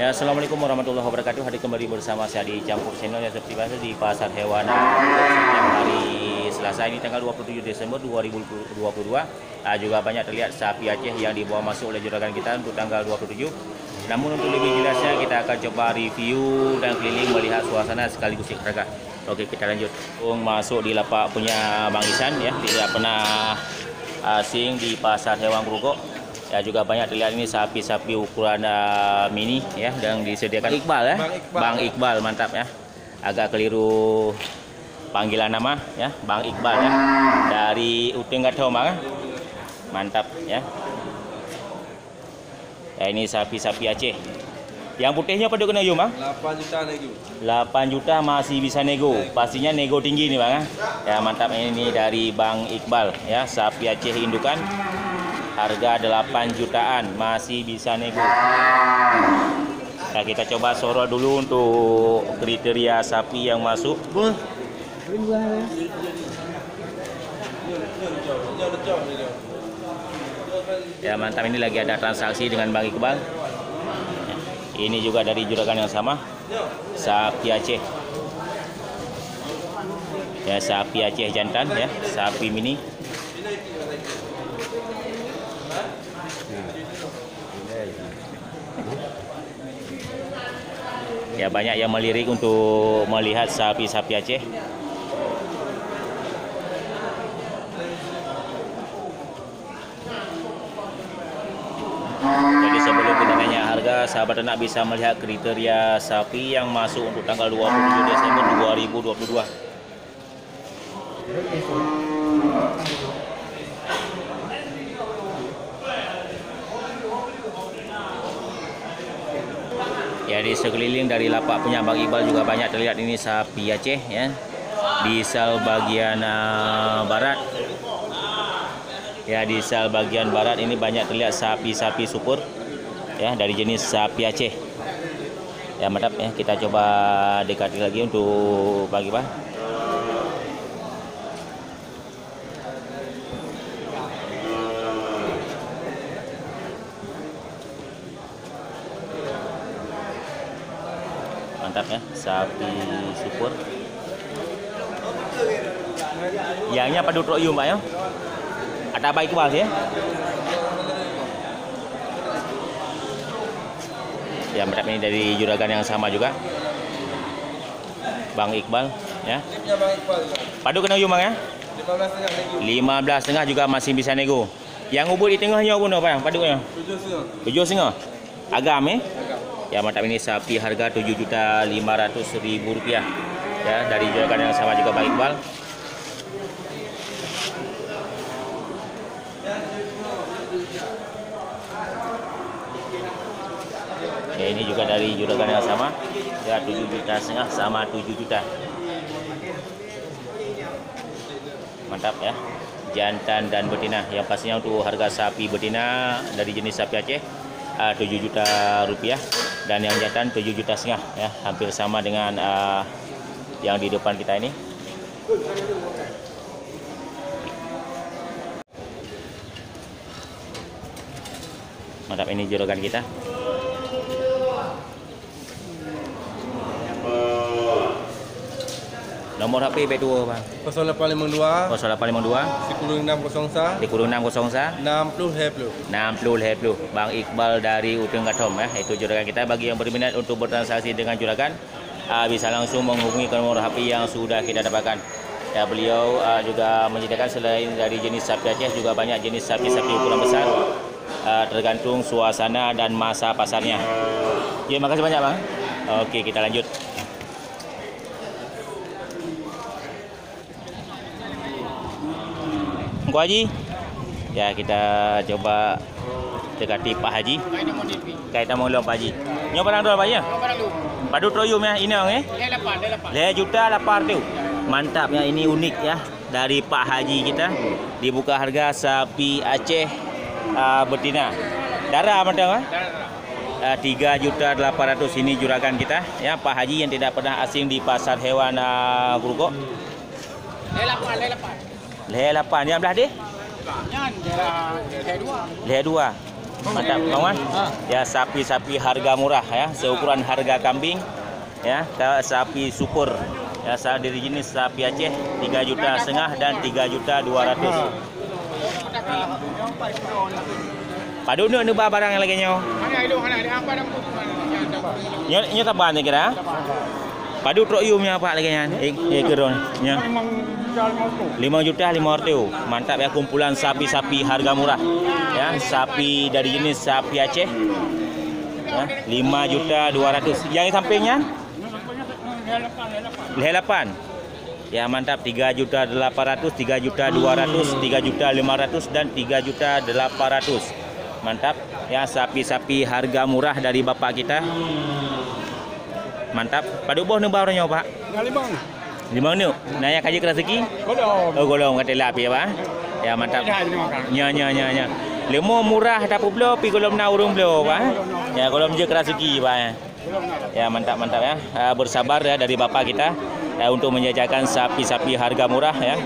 Ya, Assalamualaikum warahmatullahi wabarakatuh. Hadir kembali bersama saya di Campur Channel yang seperti biasa di Pasar Hewan yang hari Selasa ini tanggal 27 Desember 2022. Juga banyak terlihat sapi Aceh yang dibawa masuk oleh juragan kita untuk tanggal 27. Namun untuk lebih jelasnya kita akan coba review dan keliling melihat suasana sekaligus harga. Oke, kita lanjut. Masuk di lapak punya Bang Isan ya, tidak pernah asing di Pasar Hewan Grogol. Ya, juga banyak terlihat ini sapi-sapi ukuran mini ya, yang disediakan Iqbal ya. Bang Iqbal, mantap ya. Agak keliru panggilan nama ya, Bang Iqbal ya. Dari Uteng Gathom ya. Mantap ya. Ya, ini sapi-sapi Aceh. Yang putihnya pada kena Yum, Bang? 8 juta nego. 8 juta masih bisa nego. Pastinya nego tinggi nih, Bang. Ya, mantap, ini dari Bang Iqbal ya, sapi Aceh indukan. Harga 8 jutaan masih bisa nego. Nah, kita coba sorot dulu untuk kriteria sapi yang masuk. Ya, mantap, ini lagi ada transaksi dengan Bang Iqbal. Ini juga dari juragan yang sama, sapi Aceh. Ya, sapi Aceh jantan ya, sapi mini. Ya, banyak yang melirik untuk melihat sapi-sapi Aceh. Jadi sebelum kita tanya harga, sahabat ternak bisa melihat kriteria sapi yang masuk untuk tanggal 27 Desember 2022. Ya, di sekeliling dari lapak punya Bang Iqbal juga banyak terlihat ini sapi Aceh ya. Di sel bagian barat. Ya, di sel bagian barat ini banyak terlihat sapi-sapi super ya, dari jenis sapi Aceh. Ya, mantap ya, kita coba dekati lagi untuk Bang Iqbal. Mantap ya, sapi super. Yangnya padu troyum Pak ya. Ada baik Iqbal ya. Ya, mantap, ini dari juragan yang sama juga, Bang Iqbal ya. Padu kena yum Bang ya. 15,5 juga masih bisa nego. Yang ubur di tengahnya pun apa yang padunya? 7,5. Agam ya. Ya, mantap, ini sapi harga Rp7.500.000 ya, dari juragan yang sama juga Bang Iqbal. Ya, ini juga dari juragan yang sama ya, 7,5 juta sama 7 juta. Mantap ya, jantan dan betina. Yang pastinya untuk harga sapi betina dari jenis sapi Aceh Rp7 juta, dan yang jantan 7,5 juta ya, hampir sama dengan yang di depan kita ini. Mantap, ini juragan kita. Nomor HP B2 Bang. 0852 0852 600 600 60 Bang Iqbal dari Uteng Gathom ya, itu juragan kita. Bagi yang berminat untuk bertransaksi dengan juragan, bisa langsung menghubungi ke nomor HP yang sudah kita dapatkan. Ya, beliau juga menyediakan selain dari jenis sapi Aceh juga banyak jenis sapi-sapi ukuran besar, tergantung suasana dan masa pasarnya. Ya, makasih banyak Bang. Oke, kita lanjut. Ko Haji. Ya, kita coba dekati Pak Haji. Kaitan mau Pak Haji. Nyo barang tu Pak ya? Padu troyum ya, ini orang Le juta 8 tu. Mantap ya, ini unik ya dari Pak Haji kita. Dibuka harga sapi Aceh betina. Darah macam ah? 3.800.000 ini juragan kita ya, Pak Haji yang tidak pernah asing di Pasar Hewan Grogol. Le 8 yang belah dia? Leher 2. Mantap, kawan. Ya, sapi-sapi harga murah ya, seukuran harga kambing. Ya, sapi super. Ya, dari jenis sapi Aceh 3,5 juta dan 3,2 juta. Padu ni barang yang lagi nyo. Nyo taban ni kira. Padu truk yumnya apa lagi nya? Keron nya. 5 juta 500. Mantap ya, kumpulan sapi-sapi harga murah. Ya, sapi dari jenis sapi Aceh. Ya, 5,2 juta. Yang sampingnya? Leher 8. Ya, mantap, 3,8 juta, 3,2 juta, 3,5 juta dan 3,8 juta. Mantap ya, sapi-sapi harga murah dari bapak kita. Mantap. Pada boh nembau nyo pak. 5 ni. Naya kaji rezeki? Golong. Oh, golong kata lapi ya pak. Ya, mantap. Nya. Lemo murah tapi belum pi golong na urung belum pak. Ya, golong je rezeki pak. Ya, mantap ya. Bersabar ya dari bapak kita ya, untuk menjajakan sapi-sapi harga murah ya.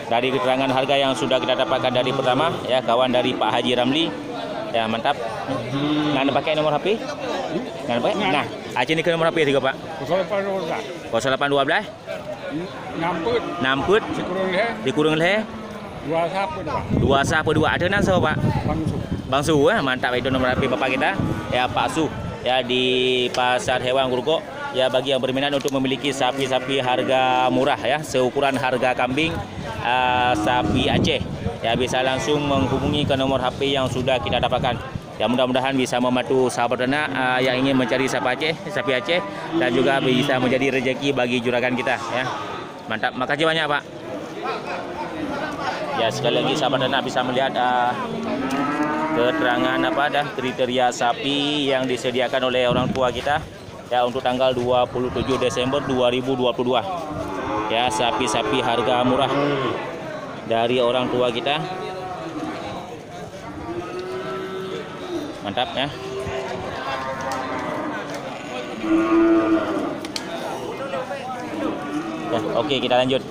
Dari keterangan harga yang sudah kita dapatkan dari pertama ya, kawan dari Pak Haji Ramli. Ya, mantap. Ngan pakai nomor HP? Ngan pakai? Nah, Aceh ni ke nomor HP juga, Pak? 0812 Namput dikurung leh 212 ada nang so Pak? Bang Su mantap itu nomor HP bapak kita ya, Pak Su ya, di Pasar Hewan Grogol ya. Bagi yang berminat untuk memiliki sapi-sapi harga murah ya, seukuran harga kambing sapi Aceh ya, bisa langsung menghubungi ke nomor HP yang sudah kita dapatkan. Ya, mudah-mudahan bisa membantu sahabat ternak yang ingin mencari sapi Aceh dan juga bisa menjadi rezeki bagi juragan kita ya. Mantap, makasih banyak Pak. Ya, sekali lagi sahabat ternak bisa melihat keterangan kriteria sapi yang disediakan oleh orang tua kita ya, untuk tanggal 27 Desember 2022 ya, sapi-sapi harga murah dari orang tua kita. Mantap ya. Ya, oke, kita lanjut.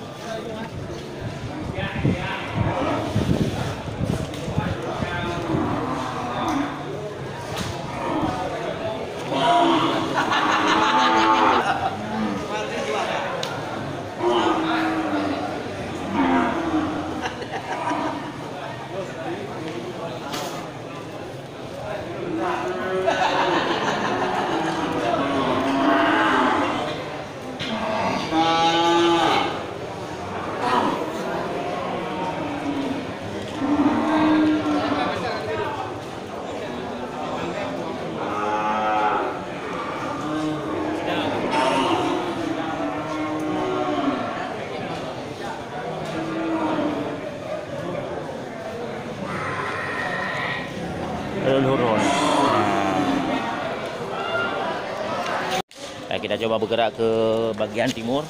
Kita coba bergerak ke bagian timur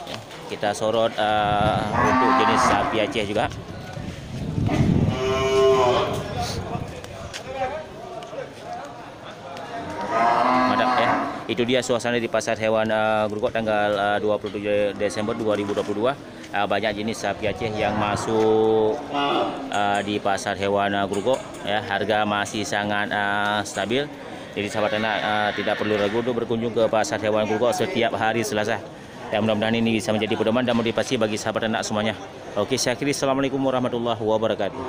ya, kita sorot untuk jenis sapi Aceh juga. Mantap ya, itu dia suasana di Pasar Hewan Grogol tanggal 27 Desember 2022. Banyak jenis sapi Aceh yang masuk di Pasar Hewan Grogol ya, harga masih sangat stabil. Jadi sahabat ternak tidak perlu ragu untuk berkunjung ke Pasar Hewan Grogol setiap hari Selasa. Ya, mudah-mudahan ini bisa menjadi pedoman dan motivasi bagi sahabat ternak semuanya. Oke, saya akhiri. Assalamualaikum warahmatullahi wabarakatuh.